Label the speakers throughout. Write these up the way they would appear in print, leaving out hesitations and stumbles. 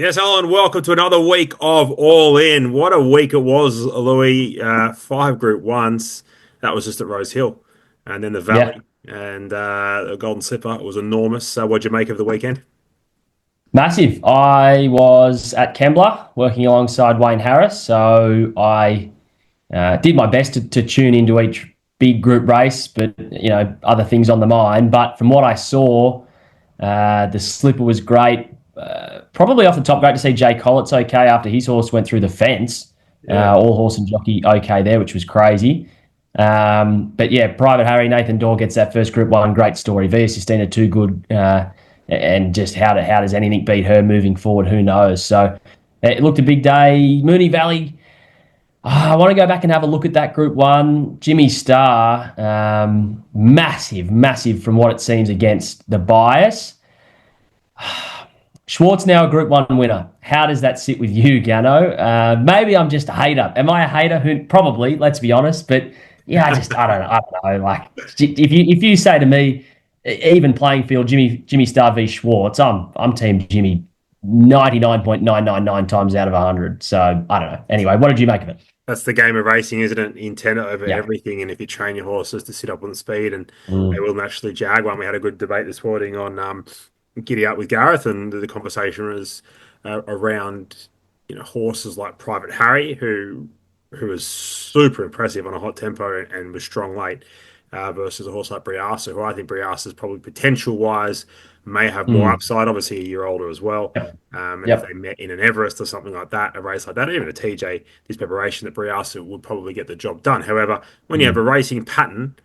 Speaker 1: Yes, Alan, welcome to another week of All In. What a week it was, Louis. Five Group Ones. That was just at Rosehill. And then the
Speaker 2: Yeah,
Speaker 1: Valley and the Golden Slipper was enormous. So, what'd you make of the weekend?
Speaker 2: massive. I was at Kembla working alongside Wayne Harris, so I did my best to tune into each big group race, but other things on the mind. But from what I saw, the slipper was great. Probably off the top, great to see Jay Collett's okay after his horse went through the fence.
Speaker 1: Yeah.
Speaker 2: All horse and jockey okay there, which was crazy. But yeah, Private Harry, Nathan Dorr gets that first Group 1. Great story. Via Sistina, too good. And just how does anything beat her moving forward? Who knows? So it looked a big day. Moonee Valley, I want to go back and have a look at that Group 1. Jimmy Starr, massive from what it seems against the bias. Schwartz now a Group 1 winner. How does that sit with you, Gano? Maybe I'm just a hater. Am I a hater? Who probably, let's be honest. But yeah, I don't know. I don't know. Like if you say to me, even playing field, Jimmy Starr v Schwartz, I'm team Jimmy 99.999 times out of 100. So I don't know. Anyway, what did you make of it?
Speaker 1: That's the game of racing, isn't it? Intent over
Speaker 2: Yeah.
Speaker 1: everything. And if you train your horses to sit up on the speed, and they
Speaker 2: Mm,
Speaker 1: will naturally jag one. We had a good debate this morning on Giddy Up with Gareth, and the conversation was around horses like Private Harry, who was super impressive on a hot tempo and was strong late, versus a horse like Briasa, who I think Briasa is probably potential wise may have more
Speaker 2: mm.
Speaker 1: upside. Obviously, a year older as well.
Speaker 2: Yep.
Speaker 1: And if they
Speaker 2: Yep.
Speaker 1: met in an Everest or something like that, a race like that, even a TJ, this preparation that Briasa would probably get the job done. However, when you have
Speaker 2: Mm,
Speaker 1: a racing pattern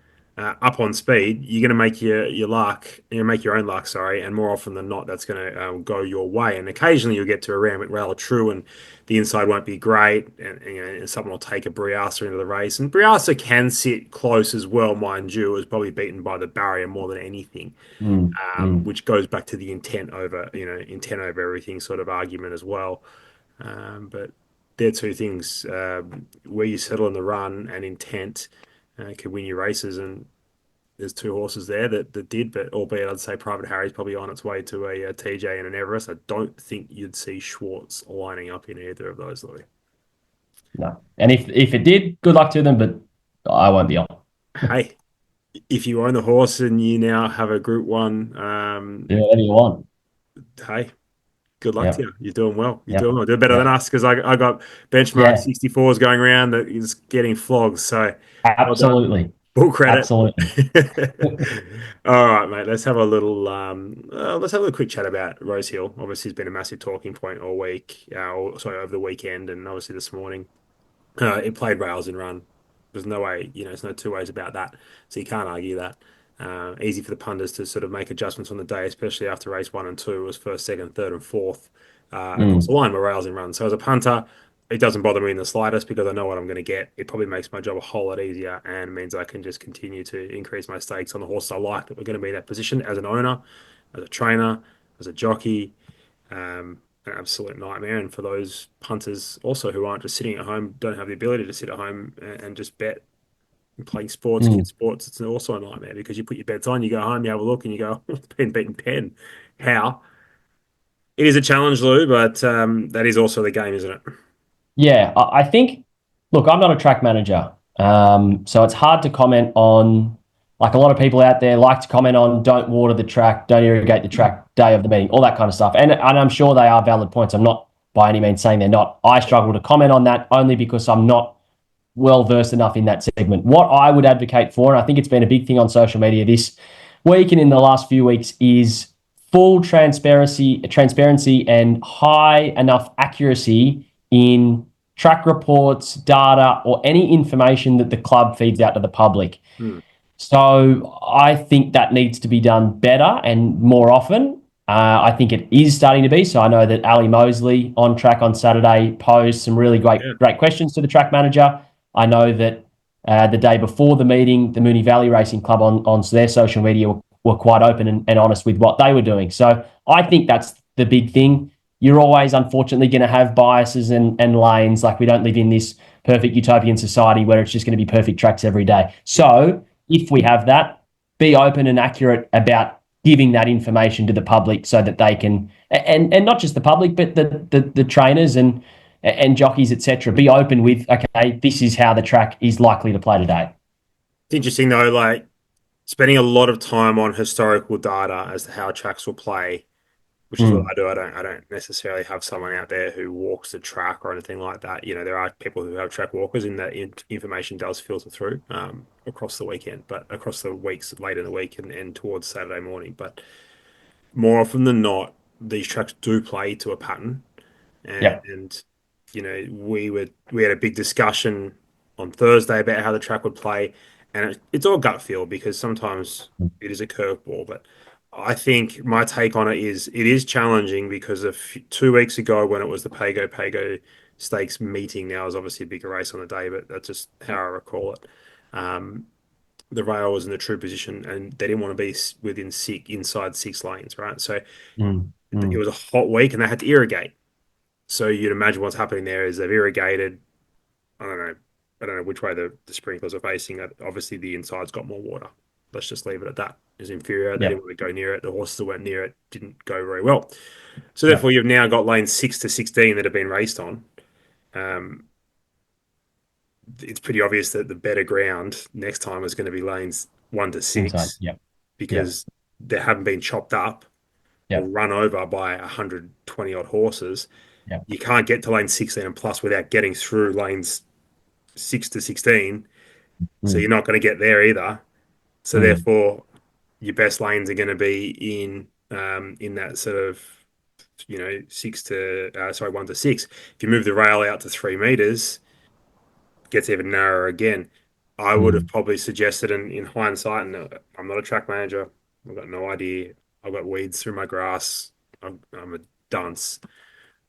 Speaker 1: up on speed, you're going to make your luck, make your own luck, sorry, and more often than not, that's going to go your way. And occasionally you'll get to a Randwick rail true, and the inside won't be great, and someone will take a Briasa into the race. And Briasa can sit close as well, mind you. It was probably beaten by the barrier more than anything,
Speaker 2: mm.
Speaker 1: which goes back to the intent over everything sort of argument as well. But they're two things, where you settle in the run and intent could win you races. And there's two horses there that did, but albeit I'd say Private Harry's probably on its way to a TJ and an Everest. I don't think you'd see Schwartz lining up in either of those, Louis.
Speaker 2: No. And if it did, good luck to them, but I won't be on.
Speaker 1: Hey, if you own the horse and you now have a Group One,
Speaker 2: Do whatever you want.
Speaker 1: hey, good luck to
Speaker 2: Yep.
Speaker 1: you. You're doing well. You're doing
Speaker 2: Yep.
Speaker 1: well. Doing better than
Speaker 2: Yep.
Speaker 1: us because I got benchmark
Speaker 2: Yeah.
Speaker 1: 64s going around that is getting flogged. So well done.
Speaker 2: Absolutely.
Speaker 1: Full credit.
Speaker 2: Absolutely.
Speaker 1: All right, mate. Let's have a quick chat about Rosehill. Obviously, it's been a massive talking point all week, or sorry, over the weekend, and obviously this morning. It played rails and run. There's no way, there's no two ways about that. So you can't argue that. Easy for the punters to sort of make adjustments on the day, especially after race one and two was first, second, third, and fourth across
Speaker 2: Mm,
Speaker 1: the line were rails and run. So as a punter, it doesn't bother me in the slightest because I know what I'm going to get. It probably makes my job a whole lot easier and means I can just continue to increase my stakes on the horse I like that we're going to be in that position as an owner, as a trainer, as a jockey. An absolute nightmare. And for those punters also who aren't just sitting at home, don't have the ability to sit at home and just bet and playing sports,
Speaker 2: mm.
Speaker 1: kids sports, it's also a nightmare because you put your bets on, you go home, you have a look, and you go, it's been beaten pen. How? It is a challenge, Lou, but that is also the game, isn't it?
Speaker 2: Yeah, I think, look, I'm not a track manager. So it's hard to comment on, like a lot of people out there like to comment on don't water the track, don't irrigate the track day of the meeting, all that kind of stuff. And I'm sure they are valid points. I'm not by any means saying they're not. I struggle to comment on that only because I'm not well versed enough in that segment. What I would advocate for, and I think it's been a big thing on social media this week and in the last few weeks, is full transparency and high enough accuracy in track reports, data, or any information that the club feeds out to the public.
Speaker 1: Hmm.
Speaker 2: So I think that needs to be done better and more often. I think it is starting to be. So I know that Ali Mosley on track on Saturday posed some really
Speaker 1: Yeah.
Speaker 2: great questions to the track manager. I know that the day before the meeting, the Moonee Valley Racing Club on their social media were quite open and honest with what they were doing. So I think that's the big thing. You're always, unfortunately, going to have biases and lanes. Like, we don't live in this perfect utopian society where it's just going to be perfect tracks every day.
Speaker 1: Yeah.
Speaker 2: So if we have that, be open and accurate about giving that information to the public so that they can, and not just the public, but the trainers and jockeys, etc., be open with, okay, this is how the track is likely to play today.
Speaker 1: It's interesting though, like spending a lot of time on historical data as to how tracks will play, which is what
Speaker 2: Mm,
Speaker 1: I do. I don't necessarily have someone out there who walks the track or anything like that. There are people who have track walkers, and that information does filter through across the weekend, but across the weeks late in the week and towards Saturday morning. But more often than not, these tracks do play to a pattern,
Speaker 2: yeah.
Speaker 1: and we had a big discussion on Thursday about how the track would play, and it's all gut feel because sometimes it is a curveball. But I think my take on it is challenging because 2 weeks ago when it was the Pago Stakes meeting, now is obviously a bigger race on the day, but that's just how I recall it. Um, the rail was in the true position, and they didn't want to be within inside 6 lanes, right? So
Speaker 2: Mm,
Speaker 1: it
Speaker 2: mm,
Speaker 1: was a hot week, and they had to irrigate. So you'd imagine what's happening there is they've irrigated. I don't know. I don't know which way the sprinklers are facing. Obviously, the inside's got more water. Let's just leave it at that. It's inferior. They
Speaker 2: yeah,
Speaker 1: didn't want to go near it. The horses that went near it didn't go very well. So
Speaker 2: yeah,
Speaker 1: therefore, you've now got lanes 6 to 16 that have been raced on. Um, it's pretty obvious that the better ground next time is going to be lanes one to
Speaker 2: inside,
Speaker 1: six
Speaker 2: yeah, yeah,
Speaker 1: because they haven't been chopped up or
Speaker 2: yeah,
Speaker 1: run over by 120 odd horses.
Speaker 2: yeah.
Speaker 1: You can't get to lane 16 and plus without getting through lanes 6 to 16. So
Speaker 2: Mm,
Speaker 1: you're not going to get there either. So
Speaker 2: mm,
Speaker 1: therefore, your best lanes are going to be in that sort of 1 to 6. If you move the rail out to 3 meters, it gets even narrower again. I would have
Speaker 2: mm.
Speaker 1: probably suggested in hindsight, and I'm not a track manager. I've got no idea. I've got weeds through my grass. I'm a dunce.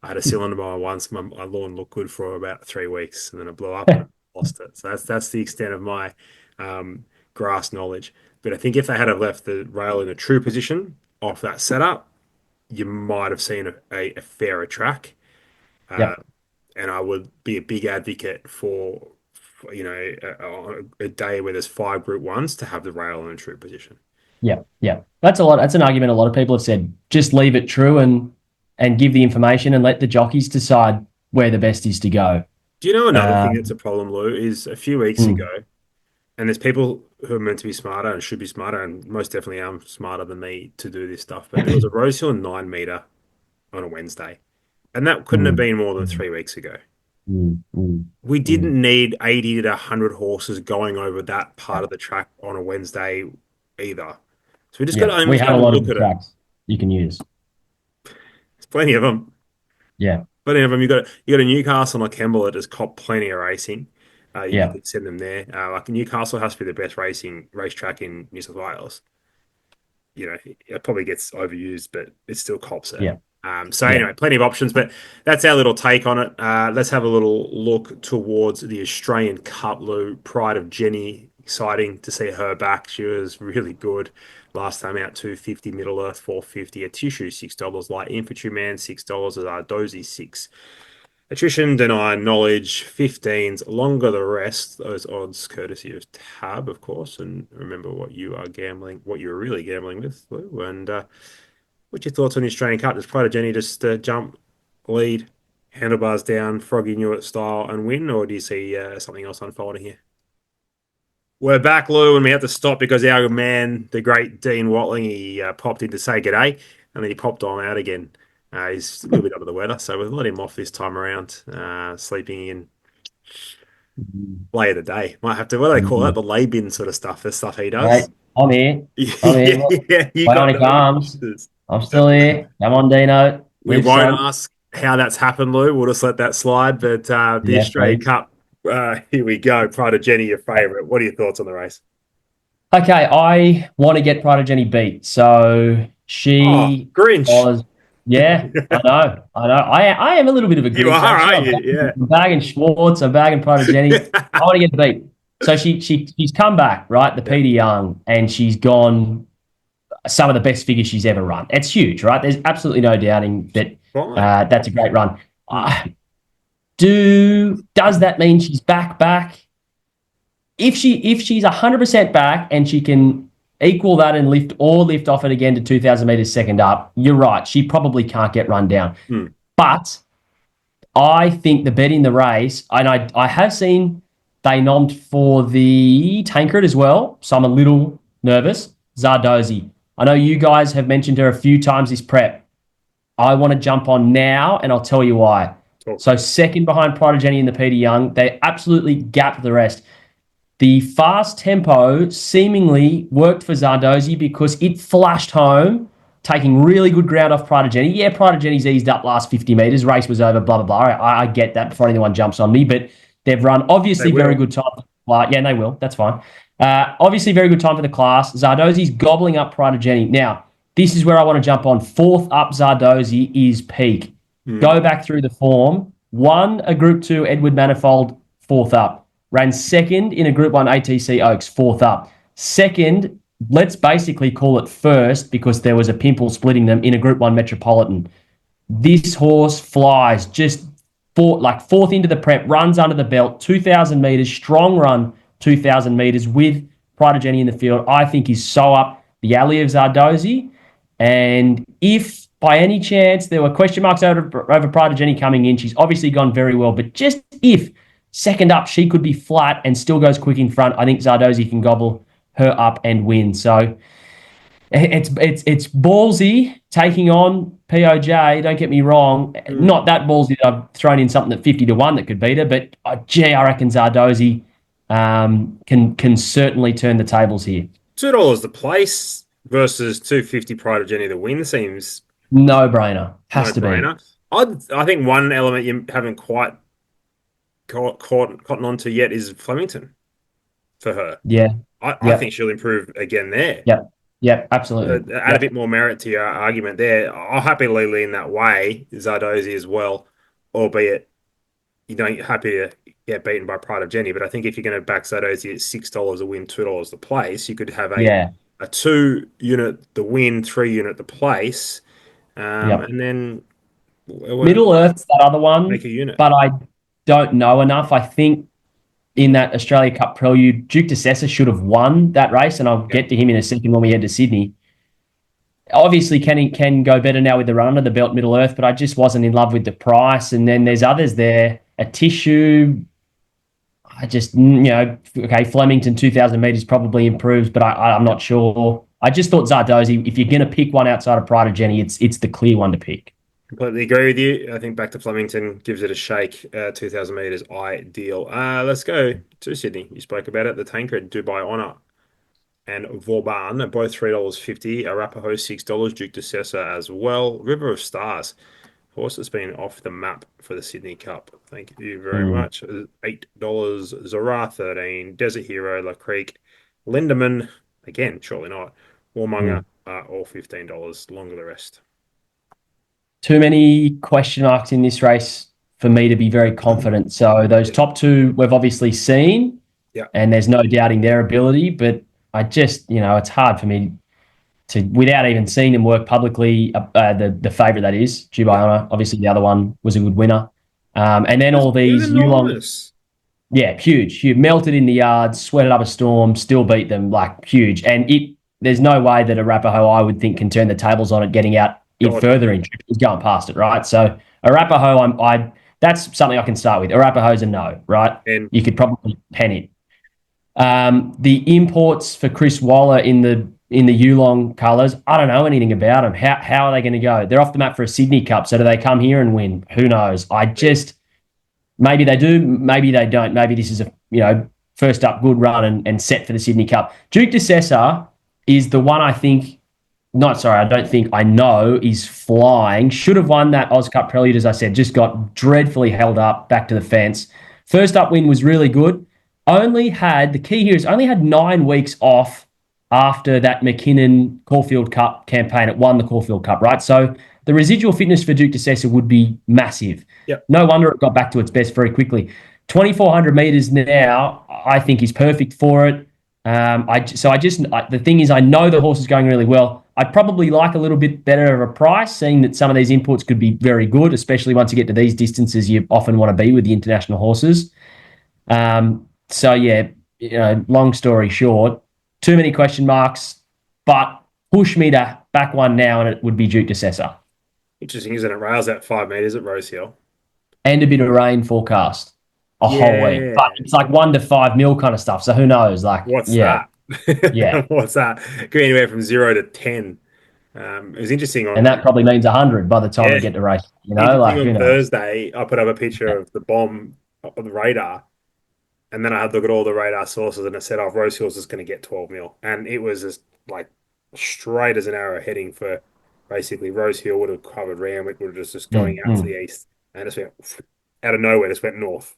Speaker 1: I had a cylinder mower once. My lawn looked good for about 3 weeks, and then it blew up and I lost it. So that's the extent of my um, grass knowledge. But I think if they had have left the rail in a true position off that setup, you might have seen a fairer track. Uh,
Speaker 2: Yep,
Speaker 1: and I would be a big advocate for a day where there's five Group Ones to have the rail in a true position.
Speaker 2: yep, yep. That's a lot. That's an argument a lot of people have said. Just leave it true and give the information and let the jockeys decide where the best is to go.
Speaker 1: Do you know another thing that's
Speaker 2: Um,
Speaker 1: a problem, Lou? Is a few weeks ago,
Speaker 2: mm,
Speaker 1: and there's people who are meant to be smarter and should be smarter, and most definitely am smarter than me to do this stuff. But there was a Rosehill 9 meter on a Wednesday, and that couldn't have
Speaker 2: mm,
Speaker 1: been more than
Speaker 2: mm,
Speaker 1: 3 weeks ago.
Speaker 2: mm, mm,
Speaker 1: We
Speaker 2: mm.
Speaker 1: didn't need 80 to 100 horses going over that part of the track on a Wednesday either. So we just got
Speaker 2: Yeah,
Speaker 1: to
Speaker 2: we
Speaker 1: almost
Speaker 2: had
Speaker 1: got
Speaker 2: a
Speaker 1: to
Speaker 2: lot of
Speaker 1: look
Speaker 2: the
Speaker 1: at it.
Speaker 2: tracks you can use.
Speaker 1: There's plenty of them.
Speaker 2: Yeah,
Speaker 1: Plenty of them. You got a Newcastle and a Kemble that has copped plenty of racing. You
Speaker 2: yeah,
Speaker 1: could send them there. Like Newcastle has to be the best racetrack in New South Wales. It probably gets overused, but it still cops it.
Speaker 2: yeah,
Speaker 1: So
Speaker 2: yeah.
Speaker 1: anyway, plenty of options, but that's our little take on it. Let's have a little look towards the Australian Cup, Lou. Pride of Jenni, exciting to see her back. She was really good last time out. 250 Middle Earth, 450 a tissue, $6 light infantryman, $6 a dozy six. Attrition, deny, knowledge, 15s, longer the rest. Those odds courtesy of Tab, of course. And remember what you are gambling, what you're really gambling with, Lou. And what's your thoughts on the Australian Cup? Does Pride of Jenni just jump, lead, handlebars down, Froggy Newitt style and win? Or do you see something else unfolding here? We're back, Lou, and we have to stop because our man, the great Dean Watling, he popped in to say g'day, and then he popped on out again. He's a little bit under the weather, so we'll let him off this time around, sleeping in
Speaker 2: Mm,
Speaker 1: lay of the day. Might have to, what do they call that?
Speaker 2: mm.
Speaker 1: The lay bin sort of stuff, the stuff he
Speaker 2: All right,
Speaker 1: does.
Speaker 2: I'm here. I'm here.
Speaker 1: Yeah,
Speaker 2: Look,
Speaker 1: yeah, you got
Speaker 2: bionic
Speaker 1: no
Speaker 2: arms.
Speaker 1: excuses.
Speaker 2: I'm still here. Come on, Deano.
Speaker 1: We
Speaker 2: Live,
Speaker 1: won't
Speaker 2: son.
Speaker 1: ask how that's happened, Lou. We'll just let that slide. But the
Speaker 2: Yeah,
Speaker 1: Australian
Speaker 2: please.
Speaker 1: Cup, here we go. Pride of Jenni, your favourite. What are your thoughts on the race?
Speaker 2: Okay, I want to get Pride of Jenny beat. So
Speaker 1: Oh,
Speaker 2: she
Speaker 1: Grinch.
Speaker 2: was, yeah, I know, I know. I am a little bit of a
Speaker 1: You
Speaker 2: Grinch
Speaker 1: are,
Speaker 2: actually.
Speaker 1: aren't you? Yeah.
Speaker 2: I'm bagging Schwartz. I'm bagging Pride of Jenny. I want to get beat. So she's come back, right? The
Speaker 1: Yeah.
Speaker 2: Peter Young, and she's gone some of the best figures she's ever run. It's huge, right? There's absolutely no doubting that
Speaker 1: Fine.
Speaker 2: that's a great run.
Speaker 1: Hmm.
Speaker 2: Does that mean she's back? If she's 100% back and she can equal that and lift off it again to 2,000 meters second up, you're right. She probably can't get run down.
Speaker 1: Hmm.
Speaker 2: But I think the bet in the race, and I have seen they nommed for the Tancred as well, so I'm a little nervous. Zardozi. I know you guys have mentioned her a few times this prep. I want to jump on now, and I'll tell you why.
Speaker 1: Talk.
Speaker 2: So second behind Pride of Jenni and the Peter Young, they absolutely gapped the rest. The fast tempo seemingly worked for Zardozi because it flashed home, taking really good ground off Pride of Jenni. Yeah, Pride of Jenni's eased up last 50 metres. Race was over, blah, blah, blah. I get that before anyone jumps on me, but they've run obviously very good time. Yeah, and they will. That's fine. Obviously very good time for the class. Zardozi's gobbling up Pride of Jenni. Now, this is where I want to jump on. Fourth up Zardozi is peak. Go back through the form. Won a Group 2 Edward Manifold, fourth up. Ran second in a Group 1 ATC Oaks, fourth up. Second, let's basically call it first because there was a pimple splitting them in a Group 1 Metropolitan. This horse flies just fourth into the prep, runs under the belt, 2,000 metres, strong run, 2,000 metres with Pride of Jenni in the field. I think he's so up the alley of Zardozi. And if by any chance there were question marks over Pride of Jenni coming in, she's obviously gone very well. But just if second up she could be flat and still goes quick in front, I think Zardozi can gobble her up and win. So it's ballsy taking on POJ. Don't get me wrong, not that ballsy that I've thrown in something at 50-1 that could beat her. But I reckon Zardozi can certainly turn the tables here.
Speaker 1: $2 the place versus 250 Pride of Jenni the win seems
Speaker 2: no brainer. Has to be.
Speaker 1: I think one element you haven't quite caught on to yet is Flemington for her.
Speaker 2: Yeah.
Speaker 1: I think she'll improve again there.
Speaker 2: Yeah, absolutely.
Speaker 1: Add a bit more merit to your argument there. I'll happily lean that way, Zardozi as well, albeit you don't happy to get beaten by Pride of Jenni. But I think if you're going to back Zardozi at $6 a win, $2 the place, you could have a 2-unit the win, 3-unit the place, and then
Speaker 2: Middle Earth's that other one,
Speaker 1: make a unit.
Speaker 2: But I don't know enough. I think in that Australia Cup Prelude, Duke de Sessa should have won that race, and I'll get to him in a second when we head to Sydney. Obviously, can go better now with the run under the belt, Middle Earth, but I just wasn't in love with the price. And then there's others there. A Tissue, I just, Flemington 2,000 metres probably improves, but I'm not sure. I just thought Zardozi, if you're going to pick one outside of Pride of Jenni, it's the clear one to pick.
Speaker 1: Completely agree with you. I think back to Flemington gives it a shake. 2,000 metres, ideal. Let's go to Sydney. You spoke about it. The Tancred, Dubai Honour, and Vauban are both $3.50. Arapaho $6. Duke de Sessa as well. River of Stars. Horse that's been off the map for the Sydney Cup. Thank you very much. $8. Zora 13. Desert Hero, La Creek, Lindemann. Again, surely not. Warmonger, all $15. Longer the rest.
Speaker 2: Too many question marks in this race for me to be very confident. So those top two we've obviously seen, and there's no doubting their ability, but I just, it's hard for me to, without even seeing them work publicly, the favourite that is, Dubai Honour. Obviously the other one was a good winner. And then all these
Speaker 1: enormous.
Speaker 2: Huge. You melted in the yards, sweated up a storm, still beat them, huge. And there's no way that Arapaho, I would think, can turn the tables on it, getting out further in trip. He's going past it, right? So Arapaho, that's something I can start with. Arapaho's a no, right? And you could probably pen it. The imports for Chris Waller in the Yulong colours, I don't know anything about them. How are they going to go? They're off the map for a Sydney Cup, so do they come here and win? Who knows? Maybe they do, maybe they don't. Maybe this is a first up good run and set for the Sydney Cup. Duke de Sessa is the one I know is flying. Should have won that Oz Cup Prelude, as I said, just got dreadfully held up back to the fence. First up win was really good. The key here is only had 9 weeks off after that McKinnon Caulfield Cup campaign. It won the Caulfield Cup, right? So the residual fitness for Duke de Sessa would be massive.
Speaker 1: Yep.
Speaker 2: No wonder it got back to its best very quickly. 2,400 metres now, I think is perfect for it. The thing is, I know the horse is going really well. I'd probably like a little bit better of a price, seeing that some of these imports could be very good, especially once you get to these distances you often want to be with the international horses. Long story short, too many question marks. but push me to back one now, and it would be Duke de Sessa.
Speaker 1: Interesting, isn't it? Rails at 5 meters at Rosehill.
Speaker 2: And a bit of rain forecast a whole week. But
Speaker 1: Yeah.
Speaker 2: it's like 1 to 5 mil kind of stuff. So who knows? Like,
Speaker 1: What's
Speaker 2: yeah,
Speaker 1: that?
Speaker 2: yeah.
Speaker 1: What's that? Could be anywhere from 0 to 10. It was interesting
Speaker 2: And
Speaker 1: on
Speaker 2: that probably means 100 by the time
Speaker 1: yeah,
Speaker 2: we get to race.
Speaker 1: interesting
Speaker 2: Like
Speaker 1: on
Speaker 2: who knows?
Speaker 1: Thursday. I put up a picture
Speaker 2: Yeah.
Speaker 1: of the bomb on the radar, and then I had to look at all the radar sources, and it said, "Oh, Rose Hills is going to get 12 mil," and it was just like straight as an arrow heading for basically Rose Hill would have covered Randwick, would have just going
Speaker 2: Mm,
Speaker 1: out to
Speaker 2: mm.
Speaker 1: the east, and just went out of nowhere, just went north.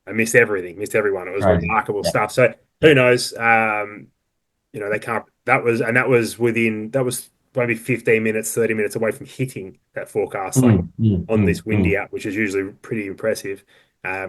Speaker 1: I missed everything, missed everyone. It was
Speaker 2: Crazy.
Speaker 1: remarkable
Speaker 2: Yeah.
Speaker 1: stuff. So
Speaker 2: Yeah.
Speaker 1: who knows? They can't. That was maybe 15 minutes, 30 minutes away from hitting that forecast, like on this windy
Speaker 2: Mm.
Speaker 1: app, which is usually pretty impressive,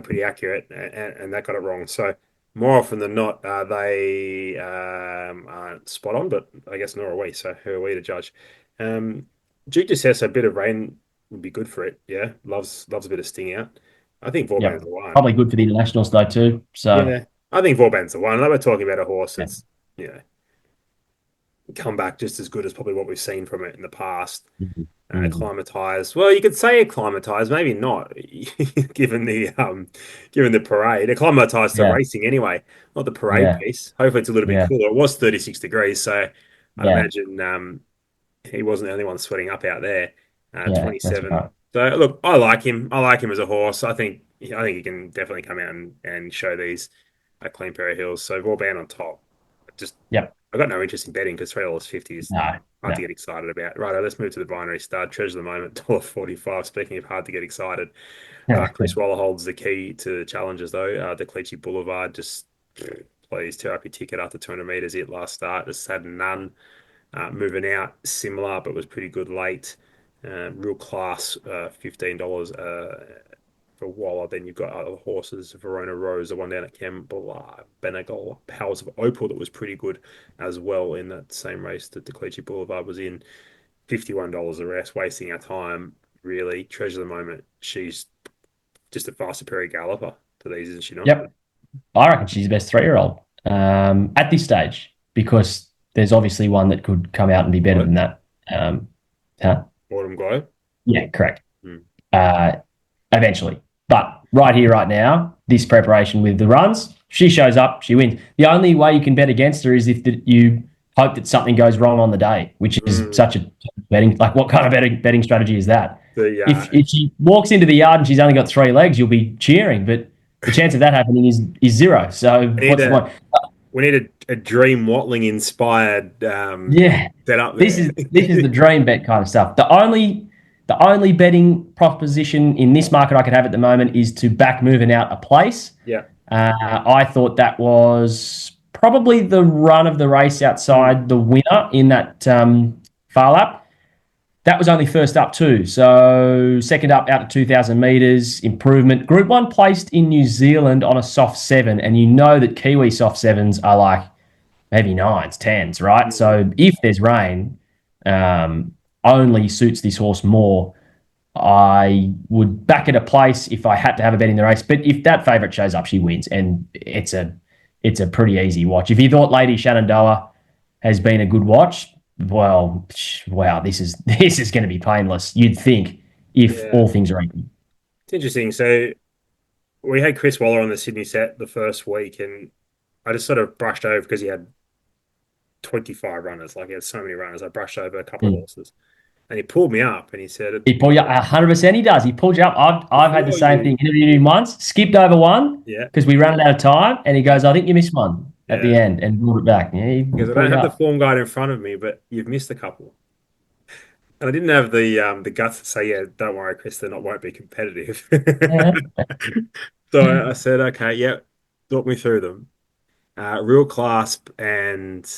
Speaker 1: pretty accurate, and that got it wrong. So more often than not, they aren't spot on, but I guess nor are we. So who are we to judge? Um, Duke just says a bit of rain would be good for it. Yeah, loves a bit of sting out. I think Vorban's
Speaker 2: Yep.
Speaker 1: the one.
Speaker 2: Probably good for the internationals though too. So
Speaker 1: Yeah, I think Vorban's the one. Like we're talking about a horse
Speaker 2: yeah.
Speaker 1: that's you know come back just as good as probably what we've seen from it in the past.
Speaker 2: Mhm. Mhm.
Speaker 1: Acclimatized. Well, you could say acclimatized, maybe not, given the parade. Acclimatized to
Speaker 2: Yeah.
Speaker 1: racing anyway, not the parade
Speaker 2: Yeah.
Speaker 1: piece. Hopefully, it's a little bit
Speaker 2: Yeah.
Speaker 1: cooler. It was 36 degrees, so I'd
Speaker 2: Yeah.
Speaker 1: imagine he wasn't the only one sweating up out there.
Speaker 2: Yeah. That's
Speaker 1: 27.
Speaker 2: right.
Speaker 1: So look, I like him. I like him as a horse. I think he can definitely come out and show these a clean pair of heels. So Vauban on top. Just
Speaker 2: Yep.
Speaker 1: I got no interest in betting because $3.50 is
Speaker 2: No.
Speaker 1: hard to
Speaker 2: No.
Speaker 1: get excited about. Right, let's move to the binary stud. Treasure the moment, $1.45. Speaking of hard to get excited, Chris Waller holds the key to the challenges though. The Cleachy Boulevard, just please tear up your ticket after 200 meters. It last start just had none. Moving out similar, but was pretty good late. Real class, $15 for Waller. Then you've got other horses, Verona Rose, the one down at Kembla, Benegol, Powers of Opal that was pretty good as well in that same race that the Cleachy Boulevard was in. $51 a rest, wasting our time. Really, treasure the moment. She's just a far superior galloper to these, isn't she not?
Speaker 2: Yep. I reckon she's the best 3-year-old at this stage because there's obviously one that could come out and be better
Speaker 1: Globe,
Speaker 2: than that. Um, huh?
Speaker 1: Autumn Globe.
Speaker 2: Yeah, correct.
Speaker 1: Hmm.
Speaker 2: Uh, Eventually. But right here, right now, this preparation with the runs, she shows up, she wins. The only way you can bet against her is if you hope that something goes wrong on the day, which is
Speaker 1: Mm.
Speaker 2: such a betting. Like, what kind of betting strategy is that?
Speaker 1: The
Speaker 2: If she walks into the yard and she's only got 3 legs, you'll be cheering, but the chance of that happening is zero. So
Speaker 1: we need
Speaker 2: what's the
Speaker 1: a
Speaker 2: point?
Speaker 1: we need a Dream Watling inspired
Speaker 2: Yeah,
Speaker 1: setup
Speaker 2: this
Speaker 1: there.
Speaker 2: is this is the dream bet kind of stuff. The only betting proposition in this market I could have at the moment is to back moving out a place.
Speaker 1: Yeah.
Speaker 2: I thought that was probably the run of the race
Speaker 1: Mm.
Speaker 2: outside the winner in that far lap. That was only first up too. So second up out to 2,000 metres, improvement. Group 1 placed in New Zealand on a soft 7, and you know that Kiwi soft 7s are like maybe 9s, 10s, right?
Speaker 1: Mm.
Speaker 2: So if there's rain, only suits this horse more. I would back at a place if I had to have a bet in the race. But if that favourite shows up, she wins, and it's a pretty easy watch. If you thought Lady Shenandoah has been a good watch, well, wow, this is going to be painless. You'd think if
Speaker 1: Yeah.
Speaker 2: all things are equal.
Speaker 1: It's interesting. So we had Chris Waller on the Sydney set the first week, and I just sort of brushed over because he had 25 runners. Like he had so many runners. I brushed over a couple of
Speaker 2: Mm.
Speaker 1: horses. And he pulled me up and he said,
Speaker 2: He pulled you up 100%. He does. He pulled you up. I've had the
Speaker 1: before
Speaker 2: same
Speaker 1: you,
Speaker 2: thing. Interviewed him once, skipped over one
Speaker 1: yeah,
Speaker 2: because we ran out of time, and he goes, "I think you missed one at the
Speaker 1: yeah.
Speaker 2: end," and brought it back. Yeah, he
Speaker 1: Because I
Speaker 2: pulled
Speaker 1: don't
Speaker 2: you
Speaker 1: have the
Speaker 2: up.
Speaker 1: form guide in front of me, but you've missed a couple. And I didn't have the guts to say, yeah, don't worry, Chris, they not won't be competitive.
Speaker 2: Yeah.
Speaker 1: So I said, okay, yeah, talk me through them. Real clasp and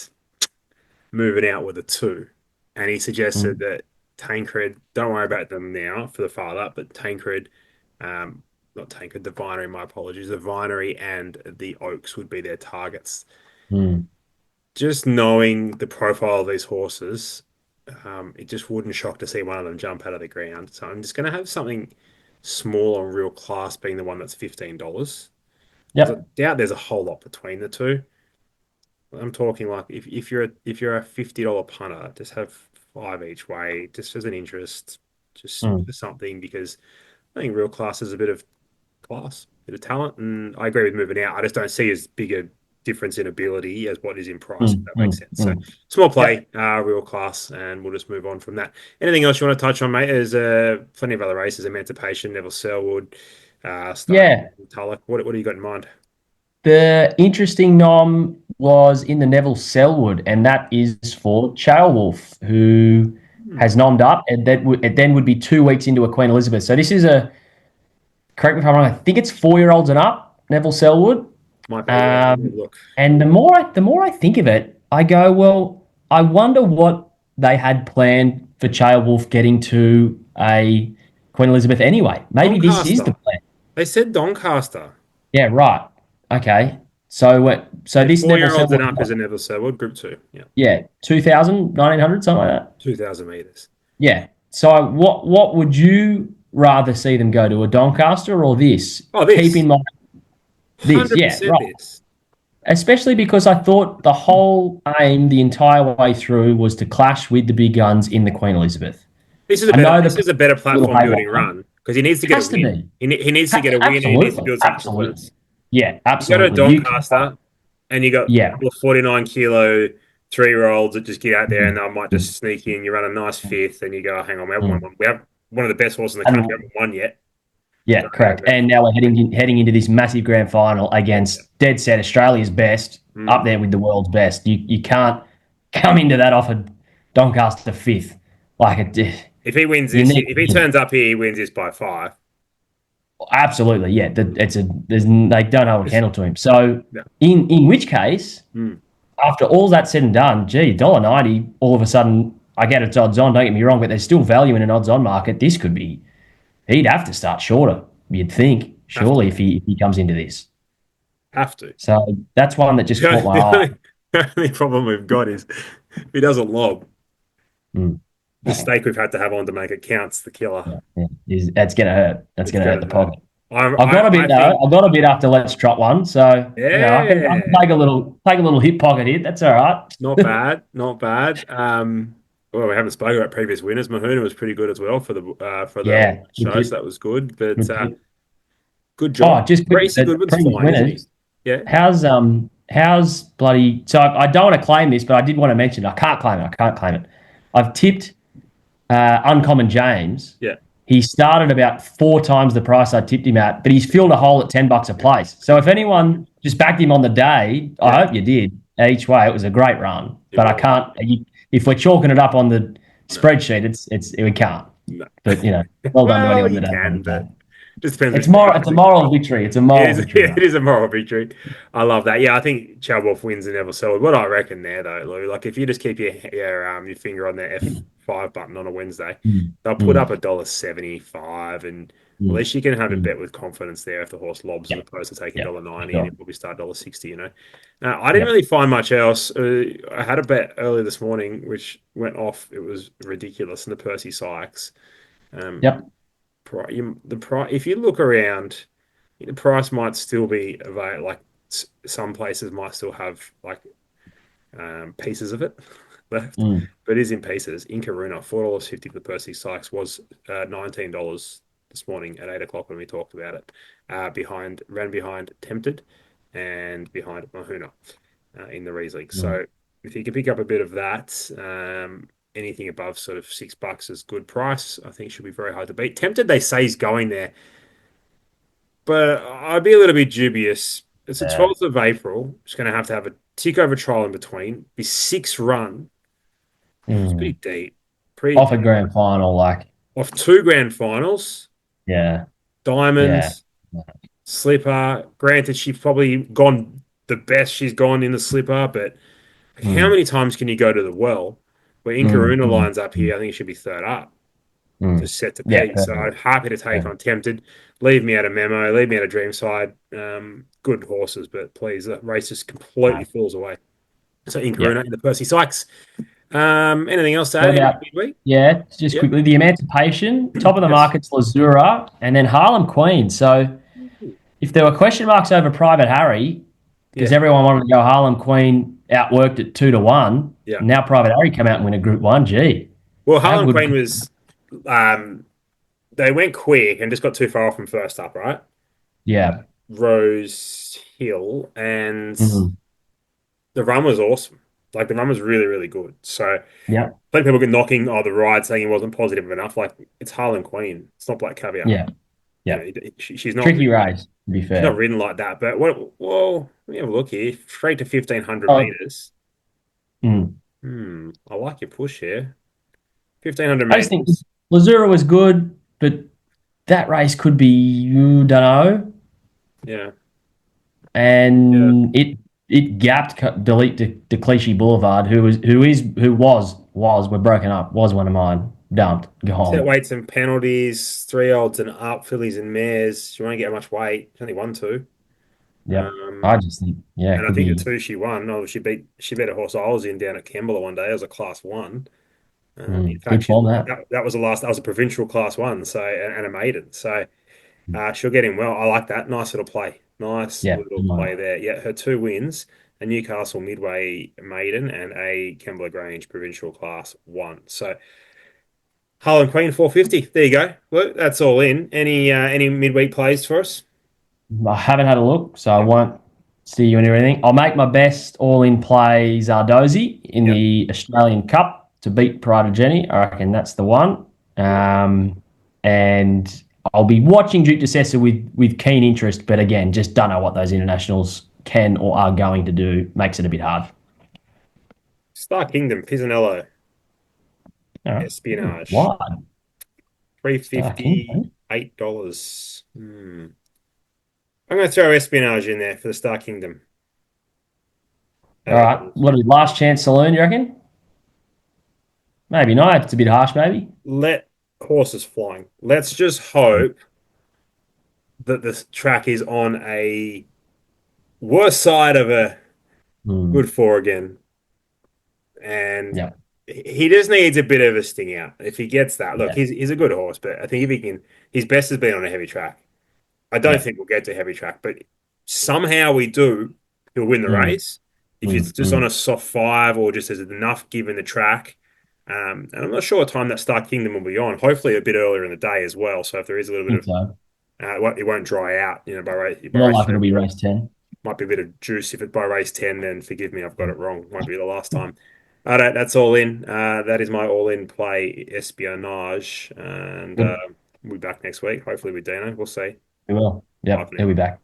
Speaker 1: moving out with a two. And he suggested
Speaker 2: Mm,
Speaker 1: that Tancred, don't worry about them now for the father, but Tancred, um, not Tancred, the Vinery, my apologies, the Vinery and the Oaks would be their targets.
Speaker 2: mm,
Speaker 1: Just knowing the profile of these horses, it just wouldn't shock to see one of them jump out of the ground. So I'm just going to have something small on real class being the one that's $15 because I
Speaker 2: yep.
Speaker 1: doubt there's a whole lot between the two. I'm talking like if you're a $50 punter, just have five each way, just as an interest, just
Speaker 2: Mm,
Speaker 1: for something because I think real class is a bit of class, bit of talent, and I agree with moving out. I just don't see as big a difference in ability as what is in price, if that makes sense. So small
Speaker 2: Yep.
Speaker 1: play, real class, and we'll just move on from that. Anything else you want to touch on, mate? There's plenty of other races: Emancipation, Neville Selwood, Star
Speaker 2: Yeah.
Speaker 1: Tulloch. What do you got in mind?
Speaker 2: The interesting nom was in the Neville Selwood, and that is for Wolf, who
Speaker 1: Hmm,
Speaker 2: has nommed up, and it then would be 2 weeks into a Queen Elizabeth. So this is correct me if I'm wrong, I think it's 4-year-olds and up, Neville Selwood.
Speaker 1: might be. Yeah, let me
Speaker 2: Um,
Speaker 1: look.
Speaker 2: and the more I think of it, I go, well, I wonder what they had planned for Wolf getting to a Queen Elizabeth anyway. Maybe this is the
Speaker 1: Doncaster.
Speaker 2: plan.
Speaker 1: They said Doncaster.
Speaker 2: Yeah, right. Okay. So
Speaker 1: Yeah,
Speaker 2: this Neville
Speaker 1: four-year-olds and
Speaker 2: Selwood,
Speaker 1: up is a Neville Selwood, Group 2. Yeah,
Speaker 2: yeah, 2,000, 1,900, something like that.
Speaker 1: 2,000 meters.
Speaker 2: Yeah. So what would you rather see them go to, a Doncaster or this?
Speaker 1: Oh,
Speaker 2: Keep in
Speaker 1: this.
Speaker 2: mind this, yeah,
Speaker 1: 100%
Speaker 2: right.
Speaker 1: this.
Speaker 2: Especially because I thought the whole aim the entire way through was to clash with the big guns in the Queen Elizabeth.
Speaker 1: This is a
Speaker 2: I
Speaker 1: better
Speaker 2: know
Speaker 1: this
Speaker 2: the
Speaker 1: is a better
Speaker 2: little
Speaker 1: platform building
Speaker 2: haywire.
Speaker 1: run because he needs to get a
Speaker 2: Has to
Speaker 1: win.
Speaker 2: be.
Speaker 1: He needs to get a win and he needs to
Speaker 2: Absolutely.
Speaker 1: build some
Speaker 2: Absolutely.
Speaker 1: confidence.
Speaker 2: Yeah,
Speaker 1: You go to
Speaker 2: absolutely. You cannot.
Speaker 1: Doncaster and you got a
Speaker 2: Yeah.
Speaker 1: couple of 49 kilo 3-year-olds that just get out there and they might just sneak in. You run a nice fifth and you go, "Oh, hang on, we haven't won
Speaker 2: Mm.
Speaker 1: one. We have one of the best horses in the country. We
Speaker 2: And
Speaker 1: haven't won yet.
Speaker 2: yeah,
Speaker 1: Don't go
Speaker 2: correct.
Speaker 1: there."
Speaker 2: And now we're heading into this massive grand final
Speaker 1: Yeah.
Speaker 2: against dead set Australia's best, up
Speaker 1: Mm.
Speaker 2: there with the world's best. You can't come into that off a Doncaster fifth. Like it,
Speaker 1: If he wins
Speaker 2: you
Speaker 1: this,
Speaker 2: need
Speaker 1: if
Speaker 2: to
Speaker 1: he
Speaker 2: win.
Speaker 1: turns up here, he wins this by five.
Speaker 2: Absolutely, yeah. They don't hold a
Speaker 1: Just,
Speaker 2: candle to him. So
Speaker 1: yeah.
Speaker 2: in which case,
Speaker 1: Mm.
Speaker 2: after all that said and done, gee, $1.90, all of a sudden, I get it's odds on, don't get me wrong, but there's still value in an odds on market. This could be, he'd have to start shorter, you'd think,
Speaker 1: Have to.
Speaker 2: surely, if he comes into this.
Speaker 1: Have to.
Speaker 2: So that's one that just caught my
Speaker 1: The
Speaker 2: eye.
Speaker 1: only, the only problem we've got is if he doesn't lob,
Speaker 2: Mm.
Speaker 1: the stake we've had to have on to make it counts the killer.
Speaker 2: Yeah, yeah. That's gonna hurt. That's
Speaker 1: It's
Speaker 2: gonna hurt
Speaker 1: gonna
Speaker 2: the
Speaker 1: hurt.
Speaker 2: pocket.
Speaker 1: I
Speaker 2: I've got a
Speaker 1: I,
Speaker 2: bit
Speaker 1: I
Speaker 2: though.
Speaker 1: think
Speaker 2: I've got a bit after Let's Trot one. So I can
Speaker 1: yeah,
Speaker 2: take a little hip pocket hit. That's all right.
Speaker 1: not bad, not bad. Well, we haven't spoken about previous winners. Mahuna was pretty good as well for the
Speaker 2: Yeah, good
Speaker 1: show, so
Speaker 2: tip.
Speaker 1: that was good. But
Speaker 2: Good tip.
Speaker 1: good
Speaker 2: Oh,
Speaker 1: job.
Speaker 2: just quickly,
Speaker 1: Greasy
Speaker 2: the
Speaker 1: Goodwin's
Speaker 2: previous
Speaker 1: fine, isn't he?
Speaker 2: winners.
Speaker 1: Yeah.
Speaker 2: How's bloody? So I don't want to claim this, but I did want to mention. I can't claim it. I can't claim it. I've tipped Uncommon James.
Speaker 1: Yeah.
Speaker 2: He started about 4 times the price I tipped him at, but he's filled a hole at $10 a place. So if anyone just backed him on the day, I
Speaker 1: Yeah.
Speaker 2: hope you did. Each way, it was a great run.
Speaker 1: It
Speaker 2: But I
Speaker 1: was.
Speaker 2: can't. If we're chalking it up on the
Speaker 1: No.
Speaker 2: spreadsheet, we can't.
Speaker 1: No.
Speaker 2: But well done to
Speaker 1: Well,
Speaker 2: anyone
Speaker 1: you
Speaker 2: that has on
Speaker 1: can,
Speaker 2: the day.
Speaker 1: but just depends
Speaker 2: It's
Speaker 1: which
Speaker 2: more.
Speaker 1: price.
Speaker 2: It's a moral victory. It's a
Speaker 1: It
Speaker 2: moral
Speaker 1: is,
Speaker 2: victory,
Speaker 1: yeah,
Speaker 2: mate.
Speaker 1: it is a moral victory. I love that. Yeah, I think Wolf wins in Neville Selwood. What I reckon there, though, Lou, like if you just keep your finger on the F5 button on a Wednesday,
Speaker 2: Mm,
Speaker 1: they'll put
Speaker 2: mm,
Speaker 1: up $1.75, and at
Speaker 2: mm,
Speaker 1: least you can have a
Speaker 2: mm.
Speaker 1: bet with confidence there if the horse lobs as
Speaker 2: Yep.
Speaker 1: opposed to taking
Speaker 2: Yep.
Speaker 1: $1.90 and
Speaker 2: Sure.
Speaker 1: you probably start $1.60. Now, I didn't
Speaker 2: Yep.
Speaker 1: really find much else. I had a bet earlier this morning which went off. It was ridiculous in the Percy Sykes. Um,
Speaker 2: Yep.
Speaker 1: the price. If you look around, the price might still be available. Like some places might still have like pieces of it left,
Speaker 2: Mm,
Speaker 1: but it is in pieces. In Karuna, $4.50 for Percy Sykes was $19 this morning at 8 o'clock when we talked about it. Ran behind Tempted and behind Mahuna in the Rees League.
Speaker 2: mm.
Speaker 1: So if you can pick up a bit of that, anything above sort of $6 is good price. I think should be very hard to beat. Tempted, they say is going there, but I'd be a little bit dubious. It's the
Speaker 2: Yeah.
Speaker 1: 12th of April. It's going to have a tick over trial in between. Be 6 run. It's pretty
Speaker 2: Mm.
Speaker 1: deep. Pretty
Speaker 2: Off a
Speaker 1: deep.
Speaker 2: grand final, like,
Speaker 1: Off 2 grand finals,
Speaker 2: yeah, yeah.
Speaker 1: diamonds, slipper. Granted, she's probably gone the best she's gone in the slipper, but how
Speaker 2: Mm,
Speaker 1: many times can you go to the well? Where
Speaker 2: mm,
Speaker 1: Inkaruna
Speaker 2: mm,
Speaker 1: lines up
Speaker 2: mm,
Speaker 1: here, I think it should be third up.
Speaker 2: mm.
Speaker 1: Just set to
Speaker 2: Yeah,
Speaker 1: Pete. So
Speaker 2: perfect.
Speaker 1: I'm happy to take
Speaker 2: Perfect.
Speaker 1: on Tempted. Leave me out of Memo. Leave me out of Dreamside. Good horses, but please, the race just completely falls away. So
Speaker 2: Yeah.
Speaker 1: Inkaruna in the Percy Sykes. Anything else to
Speaker 2: What
Speaker 1: add? Any
Speaker 2: about,
Speaker 1: big week?
Speaker 2: yeah, just
Speaker 1: Yeah.
Speaker 2: quickly, the Emancipation, top of the
Speaker 1: Yes.
Speaker 2: market's Lazura, and then Harlem Queen. So if there were question marks over Private Harry, because
Speaker 1: Yeah.
Speaker 2: everyone wanted to go Harlem Queen outworked at 2-1.
Speaker 1: Yeah.
Speaker 2: Now Private Harry come out and win a Group One. Gee,
Speaker 1: Well,
Speaker 2: how
Speaker 1: Harlan
Speaker 2: good?
Speaker 1: Queen was um they went quick and just got too far off from first up, right?
Speaker 2: Yeah.
Speaker 1: Rose Hill, and
Speaker 2: Mhm.
Speaker 1: the run was awesome. Like the run was really, really good. So I
Speaker 2: Yeah.
Speaker 1: think people get knocking the ride saying he wasn't positive enough. Like it's Harlan Queen. It's not Black Caviar.
Speaker 2: Yeah.
Speaker 1: You
Speaker 2: Yeah.
Speaker 1: know, she's not
Speaker 2: Tricky
Speaker 1: ridden.
Speaker 2: race, to be
Speaker 1: She's not
Speaker 2: fair.
Speaker 1: ridden like that. But what? Well, let me have a look here. Straight to 1500
Speaker 2: Oh,
Speaker 1: meters.
Speaker 2: mm.
Speaker 1: I like your push here. 1500
Speaker 2: I just think
Speaker 1: meters.
Speaker 2: Lazura was good, but that race could be, you don't know.
Speaker 1: Yeah, yeah.
Speaker 2: And it gapped delete de Clichy Boulevard, who was we're broken up, was one of mine. Dumped,
Speaker 1: Set
Speaker 2: gone.
Speaker 1: weights and penalties. 3-year-olds and up. Fillies and mares. She won't get much weight. She's only won two.
Speaker 2: Yep. I
Speaker 1: Um,
Speaker 2: just think, yeah, it
Speaker 1: and I
Speaker 2: could
Speaker 1: think the
Speaker 2: be
Speaker 1: two she won. No, she beat a horse I was in down at Kembla one day. It was a class one. In fact,
Speaker 2: good form that.
Speaker 1: that was the last. That was a provincial class one. So and a maiden. So she'll get in well. I like that. Nice little play. Nice
Speaker 2: Yeah.
Speaker 1: little
Speaker 2: Good one.
Speaker 1: play there. Yeah, her two wins: a Newcastle Midway maiden and a Kembla Grange provincial class one. So Hull and Queen 450. There you go. Well, that's all in. Any midweek plays for us?
Speaker 2: I haven't had a look, so I
Speaker 1: Yeah,
Speaker 2: won't see you in anything. I'll make my best all-in play Zardozi in
Speaker 1: yeah,
Speaker 2: the Australian Cup to beat Pride of Jenni. I reckon that's the one.
Speaker 1: yeah.
Speaker 2: And I'll be watching Duke de Sessa with keen interest, but again, just don't know what those internationals can or are going to do. Makes it a bit hard.
Speaker 1: Star Kingdom, Pisanello,
Speaker 2: All right.
Speaker 1: Espionage,
Speaker 2: Why?
Speaker 1: three
Speaker 2: Star
Speaker 1: fifty
Speaker 2: King.
Speaker 1: $8. I'm going to throw Espionage in there for the Star Kingdom at
Speaker 2: All right.
Speaker 1: $8.
Speaker 2: What is last chance saloon, you reckon? Maybe not. It's a bit harsh, maybe.
Speaker 1: Let horses flying. Let's just hope that the track is on a worse side of a
Speaker 2: Hmm.
Speaker 1: good four again. And
Speaker 2: Yeah.
Speaker 1: he just needs a bit of a sting out. If he gets that, look,
Speaker 2: Yeah.
Speaker 1: he's a good horse, but I think if he can, his best has been on a heavy track. I don't
Speaker 2: Yeah.
Speaker 1: think we'll get to heavy track, but somehow we do, he'll win the
Speaker 2: Mm,
Speaker 1: race. If it's just on
Speaker 2: mm.
Speaker 1: a soft five or just as enough given the track. And I'm not sure what time that Star Kingdom will be on. Hopefully a bit earlier in the day as well. So if there is a little bit
Speaker 2: Think
Speaker 1: of
Speaker 2: so.
Speaker 1: it won't dry out, by
Speaker 2: More
Speaker 1: race
Speaker 2: likely it'll
Speaker 1: 11.
Speaker 2: be race 10.
Speaker 1: Might be a bit of juice. If it's by race 10, then forgive me, I've got it wrong. Might be the last time. All right, that's all in. That is my all in play espionage. And
Speaker 2: Good.
Speaker 1: we'll be back next week, hopefully with Dino. We'll see.
Speaker 2: We will.
Speaker 1: Bye
Speaker 2: Yep.
Speaker 1: for
Speaker 2: He'll be
Speaker 1: now.
Speaker 2: back.